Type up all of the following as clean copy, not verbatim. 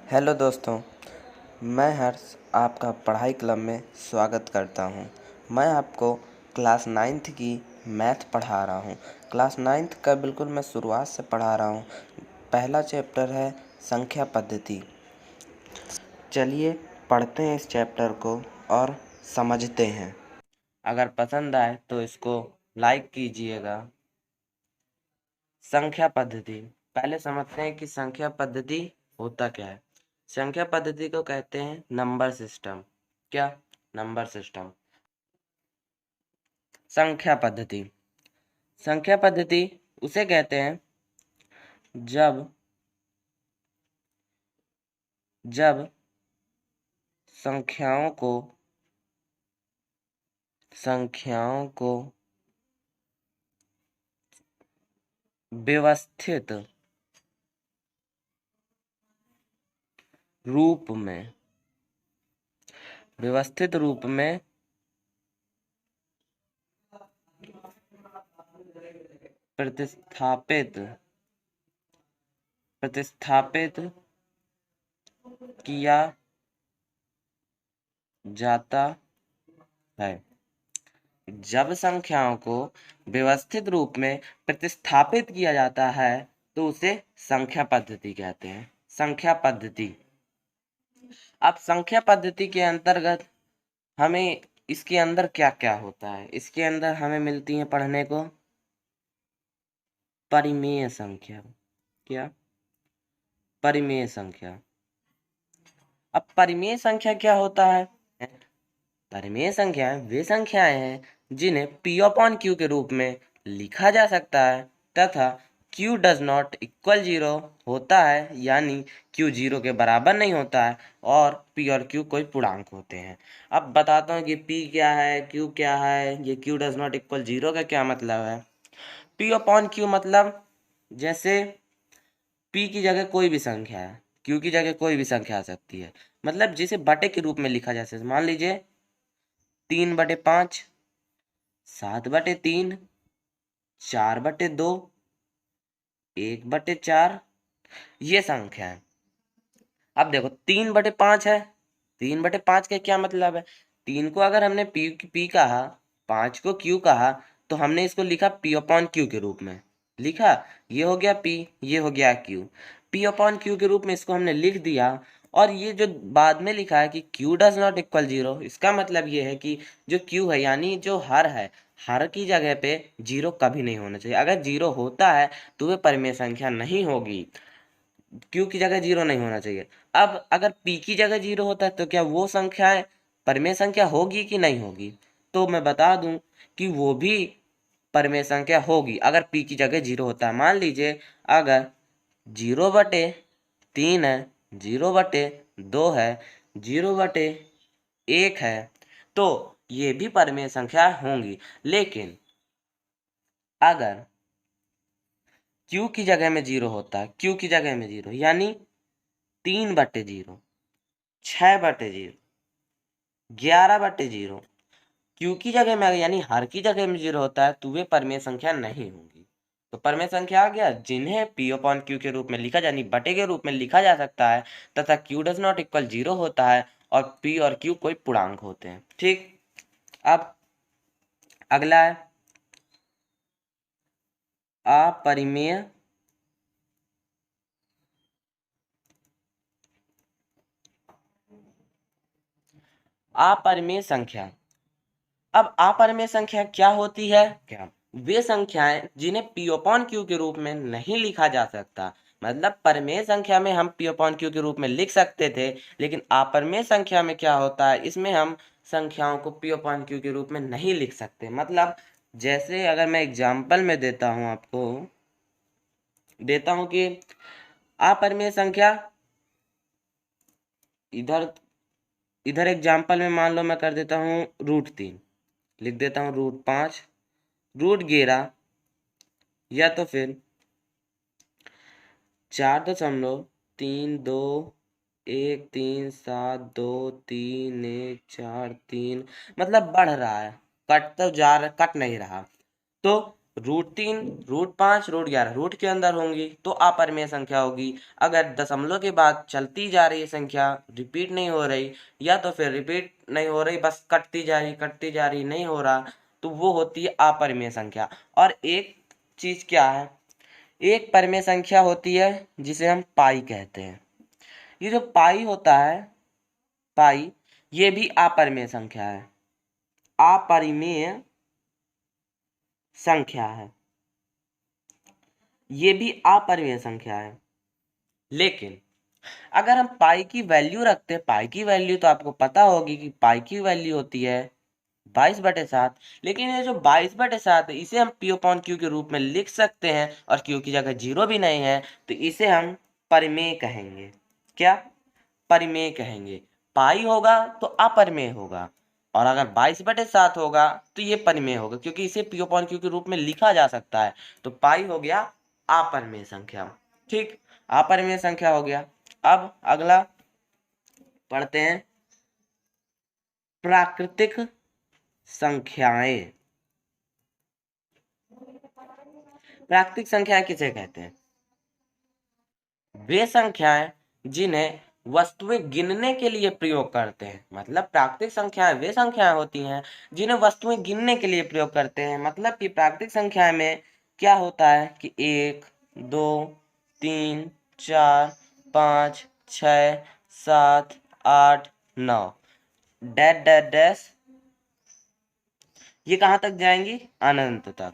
Hello दोस्तों, मैं हर्ष आपका पढ़ाई क्लब में स्वागत करता हूं। मैं आपको क्लास 9th की मैथ पढ़ा रहा हूं। क्लास 9th का बिल्कुल मैं शुरुआत से पढ़ा रहा हूं। पहला चैप्टर है संख्या पद्धति। चलिए पढ़ते हैं इस चैप्टर को और समझते हैं। अगर पसंद आए तो इसको लाइक कीजिएगा। संख्या पद्धति, पहले समझते हैं कि संख्या पद्धति होता क्या है। संख्या पद्धति को कहते हैं नंबर सिस्टम। क्या? Number system. संख्या पद्धति, संख्या पद्धति उसे कहते हैं जब जब संख्याओं को व्यवस्थित रूप में प्रतिस्थापित किया जाता है। जब संख्याओं को व्यवस्थित रूप में प्रतिस्थापित किया जाता है तो उसे संख्या पद्धति कहते हैं। संख्या पद्धति। अब संख्या पद्धति के अंतर्गत हमें इसके अंदर क्या क्या होता है। इसके अंदर हमें मिलती है पढ़ने को परिमेय संख्या। क्या? परिमेय संख्या। अब परिमेय संख्या क्या होता है? परिमेय संख्याएं वे संख्याएं हैं जिन्हें P/Q के रूप में लिखा जा सकता है तथा Q डज नॉट इक्वल 0 होता है, यानी Q 0 के बराबर नहीं होता है और P और Q कोई पूर्णांक होते हैं। अब बताता हूँ कि P क्या है, Q क्या है। ये Q डज नॉट इक्वल 0 का क्या मतलब है? P/Q मतलब जैसे P की जगह कोई भी संख्या है, Q की जगह कोई भी संख्या आ सकती है, मतलब जिसे बटे के रूप में लिखा जा सकता है। मान लीजिए 3/5, 7/3, 4/2, 1/4, ये संख्या है। अब देखो 3/5 है। 3/5 का क्या मतलब है? 3 को अगर हमने P कहा, 5 को Q कहा, तो हमने इसको लिखा P/Q के रूप में लिखा। ये हो गया P, ये हो गया Q। P/Q के रूप में इसको हमने लिख दिया। और ये जो बाद में लिखा है कि Q डज नॉट इक्वल 0, इसका मतलब ये है कि जो Q है यानी जो हर है, हर की जगह पे 0 कभी नहीं होना चाहिए। अगर 0 होता है तो वह परिमेय संख्या नहीं होगी। Q की जगह 0 नहीं होना चाहिए। अब अगर P की जगह 0 होता है तो क्या वो संख्याएं परिमेय संख्या होगी कि नहीं होगी? तो मैं बता दूं कि वो भी परिमेय संख्या होगी अगर P की जगह 0 होता है। मान लीजिए अगर 0/3 है, 0/2 है, 0/1 है, तो ये भी परिमेय संख्या होंगी। लेकिन अगर Q की जगह में 0 होता है, Q की जगह में 0 यानी 3/0, 6/0, 11/0, Q की जगह में यानी हर की जगह में 0 होता है तो वे परिमेय संख्या नहीं होंगी। तो परिमेय संख्या आ गया जिन्हें P/Q के रूप में लिखा यानी बटे के रूप में लिखा जा सकता है तथा Q डज नॉट इक्वल 0 होता है और P और Q कोई पूर्णांक होते हैं। ठीक। अब अगला है अपरिमेय अपरिमेय संख्या। अब अपरिमेय संख्या क्या होती है? क्या? वे संख्याएं जिन्हें P/Q के रूप में नहीं लिखा जा सकता। मतलब परिमेय संख्या में हम P/Q के रूप में लिख सकते थे, लेकिन अपरिमेय संख्या में क्या होता है, इसमें हम संख्याओं को P/Q के रूप में नहीं लिख सकते। मतलब जैसे अगर मैं एग्जाम्पल में देता हूं आपको, देता हूं कि अपरिमेय संख्या इधर इधर एग्जाम्पल में मान लो मैं कर देता हूँ √3, लिख देता हूँ √5, √11 या तो फिर 4.3213723143, मतलब बढ़ रहा है, कट तो जा रहा, कट नहीं रहा। तो √3, √5, √11 रूट के अंदर होंगी तो अपरिमेय संख्या होगी। अगर दशमलव के बाद चलती जा रही संख्या, रिपीट नहीं हो रही, या तो फिर रिपीट नहीं हो रही, बस कटती जा रही नहीं हो रहा, तो वो होती है अपरिमेय संख्या। और एक चीज क्या है, एक परिमेय संख्या होती है जिसे हम पाई कहते हैं। ये जो पाई होता है, पाई, ये भी अपरिमेय संख्या है, अपरिमेय संख्या है, ये भी अपरिमेय संख्या है। लेकिन अगर हम पाई की वैल्यू रखते हैं, पाई की वैल्यू तो आपको पता होगी कि पाई की वैल्यू होती है 22/7। लेकिन ये जो 22/7 है, इसे हम P/Q के रूप में लिख सकते हैं, और Q की जगह 0 भी नहीं है, तो इसे हम परिमेय कहेंगे। क्या? परिमेय कहेंगे। पाई होगा तो अपरिमेय होगा, और अगर 22/7 होगा तो ये परिमेय होगा, क्योंकि इसे P/Q के रूप में लिखा जा सकता है। तो पाई हो गया अपरिमेय संख्या। ठीक, अपरिमेय संख्या हो गया। अब अगला पढ़ते हैं, प्राकृतिक संख्याएं। प्राकृतिक संख्याएं किसे कहते हैं? वे संख्याएं जिन्हें वस्तुएं गिनने के लिए प्रयोग करते हैं। मतलब प्राकृतिक संख्याएं वे संख्याएं होती हैं जिन्हें वस्तुएं गिनने के लिए प्रयोग करते हैं। मतलब कि प्राकृतिक संख्या में क्या होता है कि 1, 2, 3, 4, 5, 6, 7, 8, 9, डैश डैश डैश, ये कहाँ तक जाएंगी? अनंत तक।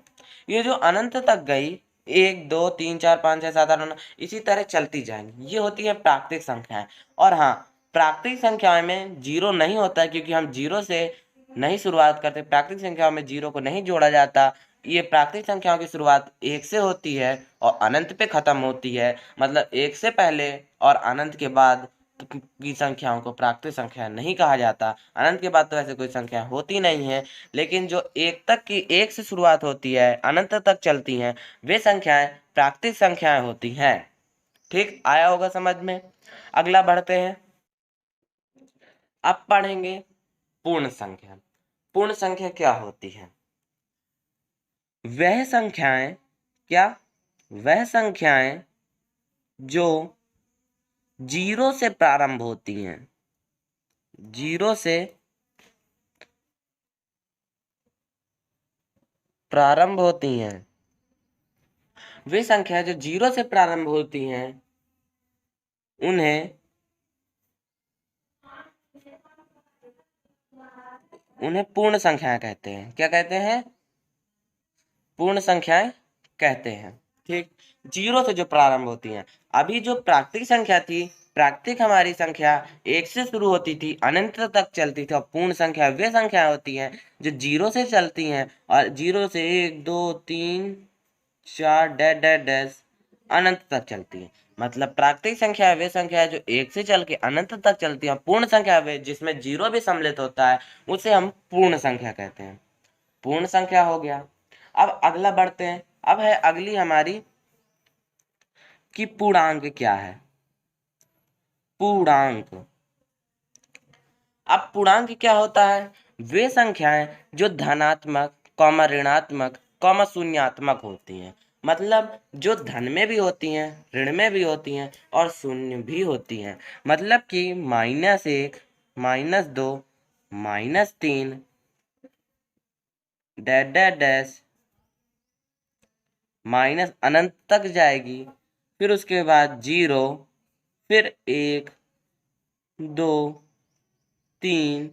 ये जो अनंत तक गई, 1, 2, 3, 4, 5, 6, 7, 8, 9, इसी तरह चलती जाएंगी, ये होती है प्राकृतिक संख्याएं। और हाँ, प्राकृतिक संख्याओं में जीरो नहीं होता है, क्योंकि हम जीरो से नहीं शुरुआत करते। प्राकृतिक संख्याओं में जीरो को नहीं जोड़ा जाता। ये प्राकृतिक संख्याओं की शुरुआत 1 से होती है और अनंत पे खत्म होती है। मतलब 1 से पहले और अनंत के बाद की संख्याओं को प्राकृतिक संख्या नहीं कहा जाता। अनंत के बाद तो ऐसे कोई संख्या होती नहीं है। लेकिन जो 1 तक की, 1 से शुरुआत होती है, अनंत तक चलती हैं, वे संख्याएं प्राकृतिक संख्याएं होती हैं। ठीक, आया होगा समझ में। अगला बढ़ते हैं, अब पढ़ेंगे पूर्ण संख्या। पूर्ण संख्या क्या होती है? वह संख्याएं, क्या? वह संख्याएं जो 0 से प्रारंभ होती हैं, 0 से प्रारंभ होती हैं। वे संख्या जो 0 से प्रारंभ होती हैं, उन्हें पूर्ण संख्याएं कहते हैं। क्या कहते हैं? पूर्ण संख्याएं कहते हैं। ठीक, 0 से जो प्रारंभ होती हैं। अभी जो प्राकृतिक संख्या थी, प्राकृतिक हमारी संख्या 1 से शुरू होती थी, अनंत तक चलती थी। और पूर्ण संख्या वे संख्याएं होती हैं जो 0 से चलती हैं, और 0 से 1, 2, 3, 4, डैश डैश डैश, अनंत तक चलती है। मतलब प्राकृतिक संख्या वे संख्या है जो 1 से चल के अनंत तक चलती है। पूर्ण संख्या वे जिसमें 0 भी सम्मिलित होता है, उसे हम पूर्ण संख्या कहते हैं। पूर्ण संख्या हो गया। अब अगला बढ़ते हैं। अब है अगली हमारी कि पूर्णांक क्या है। पूर्णांक। अब पूर्णांक क्या होता है? वे संख्याएं जो धनात्मक, कॉमा ऋणात्मक, कॉमा शून्यात्मक होती हैं। मतलब जो धन में भी होती हैं, ऋण में भी होती हैं, और शून्य भी होती हैं। मतलब कि -1, -2, -3, डैश डैश डैश, माइनस अनंत तक जाएगी, फिर उसके बाद 0, फिर 1, 2, 3,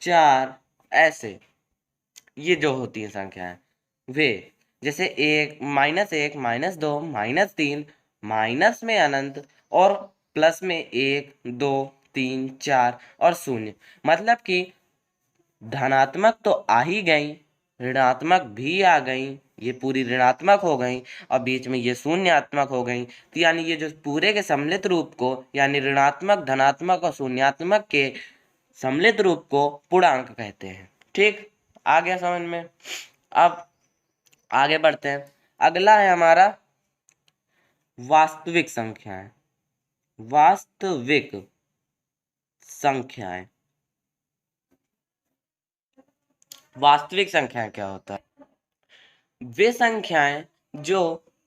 4, ऐसे ये जो होती है संख्याएं, वे जैसे 1, -1, -2, -3, माइनस में अनंत, और प्लस में 1, 2, 3, 4 और शून्य। मतलब कि धनात्मक तो आ ही गई, ऋणात्मक भी आ गई, ये पूरी ऋणात्मक हो गई, और बीच में ये शून्यात्मक हो गई। तो यानी ये जो पूरे के सम्मिलित रूप को, यानी ऋणात्मक, धनात्मक और शून्यात्मक के सम्मिलित रूप को पूर्णांक कहते हैं। ठीक, आ गया समझ में। अब आगे बढ़ते हैं। अगला है हमारा वास्तविक संख्याएं। वास्तविक संख्याएं। वास्तविक संख्याएं क्या होता है? वे संख्याएं जो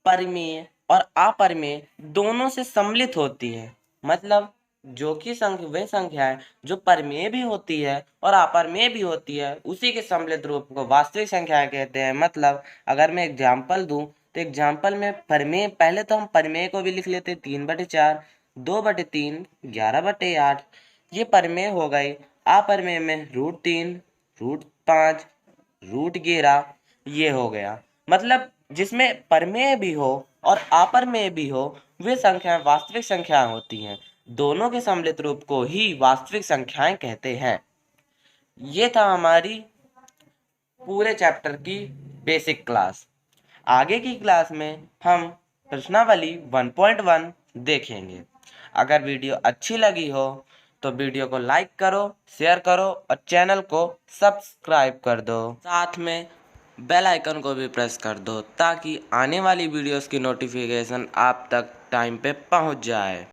परिमेय और अपरिमेय दोनों से सम्मिलित होती हैं। मतलब जो कि वे संख्याएं जो परिमेय भी होती है और अपरिमेय भी होती है, उसी के सम्मिलित रूप को वास्तविक संख्याएं कहते हैं। मतलब अगर मैं एग्जाम्पल दूं तो एग्जाम्पल में परिमेय, पहले तो हम परिमेय को भी लिख लेते 3/4, 2/3, 11/8, ये परिमेय हो गई। अपरिमेय में √3, √5, √11 ये हो गया। मतलब जिसमें परिमेय भी हो और अपरिमेय भी हो, वे संख्याएं वास्तविक संख्याएं होती हैं। दोनों के सम्मिलित रूप को ही वास्तविक संख्याएं कहते हैं। ये था हमारी पूरे चैप्टर की बेसिक क्लास। आगे की क्लास में हम प्रश्नावली 1.1 देखेंगे। अगर वीडियो अच्छी लगी हो तो वीडियो को लाइक करो, शेयर करो और चैनल को सब्सक्राइब कर दो। साथ में बेल आइकन को भी प्रेस कर दो ताकि आने वाली वीडियोस की नोटिफिकेशन आप तक टाइम पे पहुंच जाए।